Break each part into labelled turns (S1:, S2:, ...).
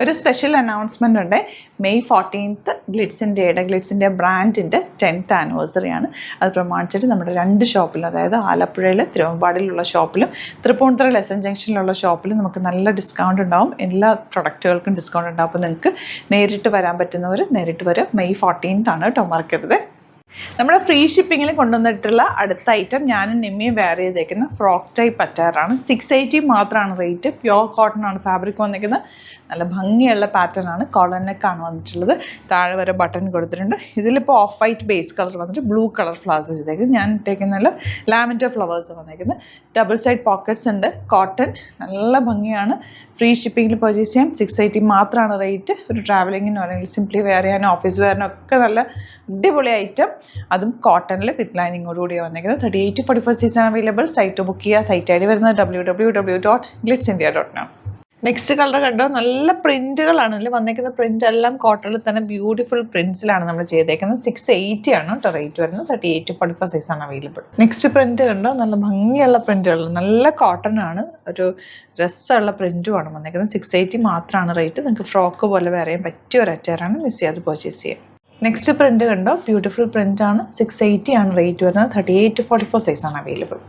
S1: ഒരു special announcement ഉണ്ട്. May 14 ഗ്ലിറ്റ്സിൻ്റെ ബ്രാൻഡിൻ്റെ 10th ആനിവേഴ്സറിയാണ്. അത് പ്രമാണിച്ചിട്ട് നമ്മുടെ 2 ഷോപ്പിലും, അതായത് ആലപ്പുഴയിൽ തിരുവമ്പാടിയിലുള്ള ഷോപ്പിലും തൃപ്പൂണിത്തുറ ലെസൺ ജംഗ്ഷനിലുള്ള ഷോപ്പിലും നമുക്ക് നല്ല ഡിസ്കൗണ്ട് ഉണ്ടാവും. എല്ലാ പ്രൊഡക്റ്റുകൾക്കും ഡിസ്കൗണ്ട് ഉണ്ടാവും. അപ്പോൾ നിങ്ങൾക്ക് നേരിട്ട് വരാൻ പറ്റുന്നവർ നേരിട്ട് വരാം. മെയ് 14 ആണ് കേട്ടോ, മറക്കരുത്. നമ്മുടെ ഫ്രീ ഷിപ്പിങ്ങിൽ കൊണ്ടുവന്നിട്ടുള്ള അടുത്ത ഐറ്റം ഞാനും നിമ്മിയും വെയർ ചെയ്തേക്കുന്ന ഫ്രോക്ക് ടൈപ്പ് അറ്റാറാണ്. 680 മാത്രമാണ് റേറ്റ്. പ്യോർ കോട്ടൺ ആണ് ഫാബ്രിക് വന്നിരിക്കുന്നത്. നല്ല ഭംഗിയുള്ള പാറ്റേൺ ആണ്. കോളർ നെക്കാണ് വന്നിട്ടുള്ളത്. താഴെ വരെ ബട്ടൺ കൊടുത്തിട്ടുണ്ട്. ഇതിലിപ്പോൾ ഓഫ് വൈറ്റ് ബേസ് കളർ വന്നിട്ട് ബ്ലൂ കളർ ഫ്ലവേഴ്സ് ചെയ്തേക്കുന്നത്. ഞാൻ ഇട്ടേക്കുന്നതിൽ ലാവൻഡർ ഫ്ലവേഴ്സ് വന്നിരിക്കുന്നത്. ഡബിൾ സൈഡ് പോക്കറ്റ്സ് ഉണ്ട്. കോട്ടൺ നല്ല ഭംഗിയാണ്. ഫ്രീ ഷിപ്പിങ്ങിൽ പർച്ചേസ് ചെയ്യാം. 680 മാത്രമാണ് റേറ്റ്. ഒരു ട്രാവലിങ്ങിനോ അല്ലെങ്കിൽ സിംപ്ലി വെയർ ചെയ്യാനോ ഓഫീസ് വെയറിനോ ഒക്കെ നല്ല അടിപൊളി ഐറ്റം. അതും കോട്ടണിൽ വിത്ത് ലൈനിങ്ങോടുകൂടി വന്നിരിക്കുന്നത്. 38-44 സൈസ് അവൈലബിൾ. സൈറ്റ് ബുക്ക് ചെയ്യുക. സൈറ്റ് ഐ ഡി വരുന്നത് www.glitzindia.com. നെക്സ്റ്റ് കളർ കണ്ടോ, നല്ല പ്രിന്റുകളാണ് ഇതിൽ വന്നിരിക്കുന്ന. പ്രിന്റ് എല്ലാം കോട്ടണിൽ തന്നെ ബ്യൂട്ടിഫുൾ പ്രിന്റ്സിലാണ് നമ്മൾ ചെയ്തേക്കുന്നത്. 680 ആണ് കേട്ടോ റേറ്റ് വരുന്നത്. 38-44 സൈസ് ആണ് അവൈലബിൾ. നെക്സ്റ്റ് പ്രിന്റ് കണ്ടോ, നല്ല ഭംഗിയുള്ള പ്രിന്റുകൾ, നല്ല കോട്ടൺ ആണ്, ഒരു രസമുള്ള പ്രിന്റുമാണ് വന്നിരിക്കുന്നത്. 680 മാത്രമാണ് റേറ്റ്. നിങ്ങൾക്ക് ഫ്രോക്ക് പോലെ വെയർ ചെയ്യാൻ പറ്റിയ ഒരു അറ്റാറാണ്. മിസ് ചെയ്യാതെ പർച്ചേസ് ചെയ്യാം. നെക്സ്റ്റ് പ്രിന്റ് കണ്ടോ, ബ്യൂട്ടിഫുൾ പ്രിന്റ് ആണ്. 680 ആണ് റേറ്റ് വരുന്നത്. 38-44 സൈസ് ആണ് അവൈലബിൾ.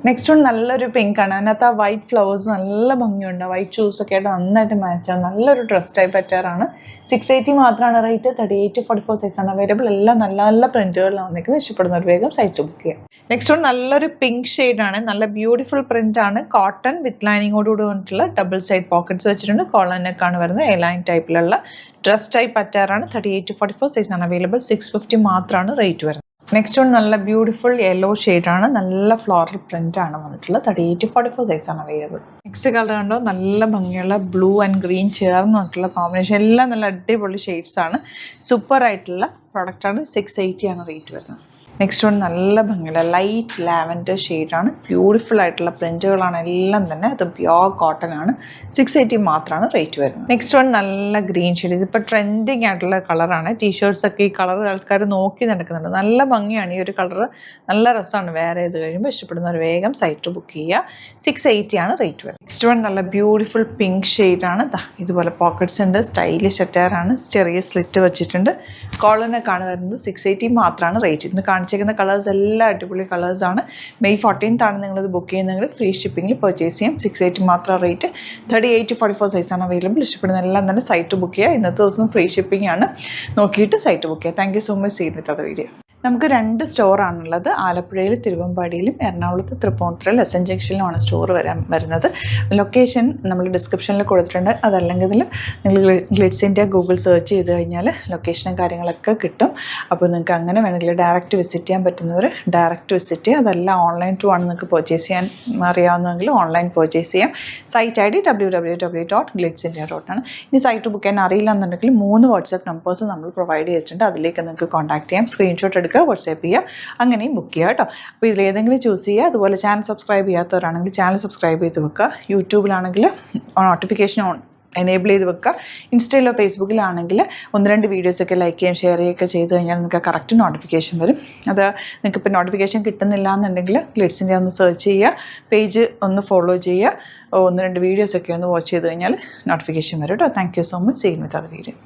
S1: നെക്സ്റ്റ് വൺ നല്ലൊരു പിങ്ക് ആണ്. അതിനകത്ത് ആ വൈറ്റ് ഫ്ലവേഴ്സ് നല്ല ഭംഗിയുണ്ട്. വൈറ്റ് ഷൂസൊക്കെ ആയിട്ട് നന്നായിട്ട് മാച്ചാണ്. നല്ലൊരു ഡ്രസ് ടൈപ്പ് അറ്റാറാണ്. 680 മാത്രമാണ് റേറ്റ്. 38-44 സൈസ് ആണ് അവൈലബിൾ. എല്ലാം നല്ല നല്ല പ്രിന്റുകളിലാണ് വന്നിരിക്കുന്നത്. ഇഷ്ടപ്പെടുന്ന ഒരു വേഗം സൈറ്റ് ബുക്ക് ചെയ്യാം. നെക്സ്റ്റ് വൺ നല്ലൊരു പിങ്ക് ഷെയ്ഡാണ്. നല്ല ബ്യൂട്ടിഫുൾ പ്രിന്റ് ആണ്. കോട്ടൺ വിത്ത് ലൈനിങ്ങോടുകൂടി വന്നിട്ടുള്ള ഡബിൾ സൈഡ് പോക്കറ്റ്സ് വെച്ചിട്ടുണ്ട്. കോളർ നെക്കാണ് വരുന്നത്. എ ലൈൻ ടൈപ്പിലുള്ള ഡ്രസ് ടൈപ്പ് അറ്റാറാണ്. 38-44 സൈസ് ആണ് അവൈലബിൾ. 650 മാത്രമാണ് റേറ്റ് വരുന്നത്. നെക്സ്റ്റ് വൺ നല്ല ബ്യൂട്ടിഫുൾ യെല്ലോ ഷെയ്ഡാണ്. നല്ല ഫ്ലോറൽ പ്രിന്റ് ആണ് വന്നിട്ടുള്ളത്. 38-44 സൈസ് ആണ് അവൈലബിൾ. നെക്സ്റ്റ് കളർ കണ്ടോ, നല്ല ഭംഗിയുള്ള ബ്ലൂ ആൻഡ് ഗ്രീൻ ചേർന്ന് വന്നിട്ടുള്ള കോമ്പിനേഷൻ. എല്ലാം നല്ല അടിപൊളി ഷെയ്ഡ്സ് ആണ്. സൂപ്പർ ആയിട്ടുള്ള പ്രൊഡക്റ്റാണ്. 680 ആണ് റേറ്റ് വരുന്നത്. നെക്സ്റ്റ് വൺ നല്ല ഭംഗിയുള്ള ലൈറ്റ് ലാവൻഡർ ഷെയ്ഡാണ്. ബ്യൂട്ടിഫുൾ ആയിട്ടുള്ള പ്രിന്റുകളാണ് എല്ലാം തന്നെ. അത് പ്യോർ കോട്ടൺ ആണ്. 680 മാത്രമാണ് റേറ്റ് വരുന്നത്. നെക്സ്റ്റ് വൺ നല്ല ഗ്രീൻ ഷെയ്ഡ്. ഇതിപ്പോൾ ട്രെൻഡിങ് ആയിട്ടുള്ള കളറാണ്. ടീഷർട്ട്സ് ഒക്കെ ഈ കളർ ആൾക്കാർ നോക്കി നടക്കുന്നുണ്ട്. നല്ല ഭംഗിയാണ് ഈ ഒരു കളർ. നല്ല രസമാണ് വെയർ ചെയ്ത് കഴിയുമ്പോൾ. ഇഷ്ടപ്പെടുന്നവർ വേഗം സൈറ്റ് ബുക്ക് ചെയ്യുക. 680 ആണ് റേറ്റ് വരുന്നത്. നെക്സ്റ്റ് വൺ നല്ല ബ്യൂട്ടിഫുൾ പിങ്ക് ഷെയ്ഡാണ്. ഇതുപോലെ പോക്കറ്റ്സ് ഉണ്ട്. സ്റ്റൈലിഷ് അറ്റാറാണ്. ചെറിയ സ്ലിറ്റ് വെച്ചിട്ടുണ്ട്. കോളറിനൊക്കെയാണ് വരുന്നത്. 680 മാത്രമാണ് റേറ്റ്. ഇന്ന് കാണിച്ചിരിക്കുന്ന കളേഴ്സ് എല്ലാം അടിപൊളി കളേഴ്സാണ്. മെയ് 14 ആണ് നിങ്ങളിത് ബുക്ക് ചെയ്യുന്നതെങ്കിൽ ഫ്രീ ഷിപ്പിങ്ങിൽ പർച്ചേസ് ചെയ്യാം. 680 മാത്രം റേറ്റ്. 38-44 സൈസാണ് അവൈലബിൾ. ഇഷ്ടപ്പെടുന്ന എല്ലാം തന്നെ സൈറ്റ് ബുക്ക് ചെയ്യുക. ഇന്നത്തെ ദിവസം ഫ്രീ ഷിപ്പിംഗ് ആണ്. നോക്കിയിട്ട് സൈറ്റ് ബുക്ക് ചെയ്യുക. Thank you so much. See with other video. നമുക്ക് 2 സ്റ്റോറാണുള്ളത്. ആലപ്പുഴയിൽ തിരുവമ്പാടിയിലും എറണാകുളത്ത് തൃപ്പൂണിത്തുറ ലെസൺ ജംഗ്ഷനിലുമാണ് സ്റ്റോർ വരുന്നത്. ലൊക്കേഷൻ നമ്മൾ ഡിസ്ക്രിപ്ഷനിൽ കൊടുത്തിട്ടുണ്ട്. അതല്ലെങ്കിൽ നിങ്ങൾ ഗ്ലിറ്റ്സ് ഇന്ത്യ ഗൂഗിൾ സെർച്ച് ചെയ്ത് കഴിഞ്ഞാൽ ലൊക്കേഷനും കാര്യങ്ങളൊക്കെ കിട്ടും. അപ്പോൾ നിങ്ങൾക്ക് അങ്ങനെ വേണമെങ്കിൽ ഡയറക്റ്റ് വിസിറ്റ് ചെയ്യാൻ പറ്റുന്നവർ ഡയറക്റ്റ് വിസിറ്റ് ചെയ്യുക. അതല്ല ഓൺലൈൻ ത്രൂ ആണ് നിങ്ങൾക്ക് പർച്ചേസ് ചെയ്യാൻ അറിയാവുന്നതെങ്കിൽ ഓൺലൈൻ പർച്ചേസ് ചെയ്യാം. Site ID www.glitzindia.com. ഇനി സൈറ്റ് ബുക്ക് ചെയ്യാൻ അറിയില്ല എന്നുണ്ടെങ്കിൽ 3 വാട്സാപ്പ് നമ്പേഴ്സ് നമ്മൾ പ്രൊവൈഡ് ചെയ്തിട്ടുണ്ട്. അതിലേക്ക് നിങ്ങൾക്ക് കോൺടാക്ട് ചെയ്യാം. സ്ക്രീൻഷോട്ട് എടുക്കുക, വാട്സാപ്പ് ചെയ്യുക, അങ്ങനെയും ബുക്ക് ചെയ്യുക കേട്ടോ. അപ്പോൾ ഇതിലേതെങ്കിലും ചൂസ് ചെയ്യുക. അതുപോലെ ചാനൽ സബ്സ്ക്രൈബ് ചെയ്യാത്തവരാണെങ്കിൽ ചാനൽ സബ്സ്ക്രൈബ് ചെയ്ത് വെക്കുക. യൂട്യൂബിലാണെങ്കിൽ നോട്ടിഫിക്കേഷൻ എനേബിൾ ചെയ്ത് വെക്കുക. ഇൻസ്റ്റയിലോ ഫേസ്ബുക്കിലാണെങ്കിൽ 1-2 വീഡിയോസൊക്കെ ലൈക്ക് ചെയ്യുകയും ഷെയർ ചെയ്യുകയൊക്കെ ചെയ്ത് കഴിഞ്ഞാൽ നിങ്ങൾക്ക് കറക്റ്റ് നോട്ടിഫിക്കേഷൻ വരും. അത് നിങ്ങൾക്ക് ഇപ്പോൾ നോട്ടിഫിക്കേഷൻ കിട്ടുന്നില്ല എന്നുണ്ടെങ്കിൽ ഗ്ലിറ്റ്സ് ഇന്ത്യ ഒന്ന് സെർച്ച് ചെയ്യുക. പേജ് ഒന്ന് ഫോളോ ചെയ്യുക. 1-2 വീഡിയോസൊക്കെ ഒന്ന് വാച്ച് ചെയ്ത് കഴിഞ്ഞാൽ നോട്ടിഫിക്കേഷൻ വരും കേട്ടോ. Thank you so much. See with other video.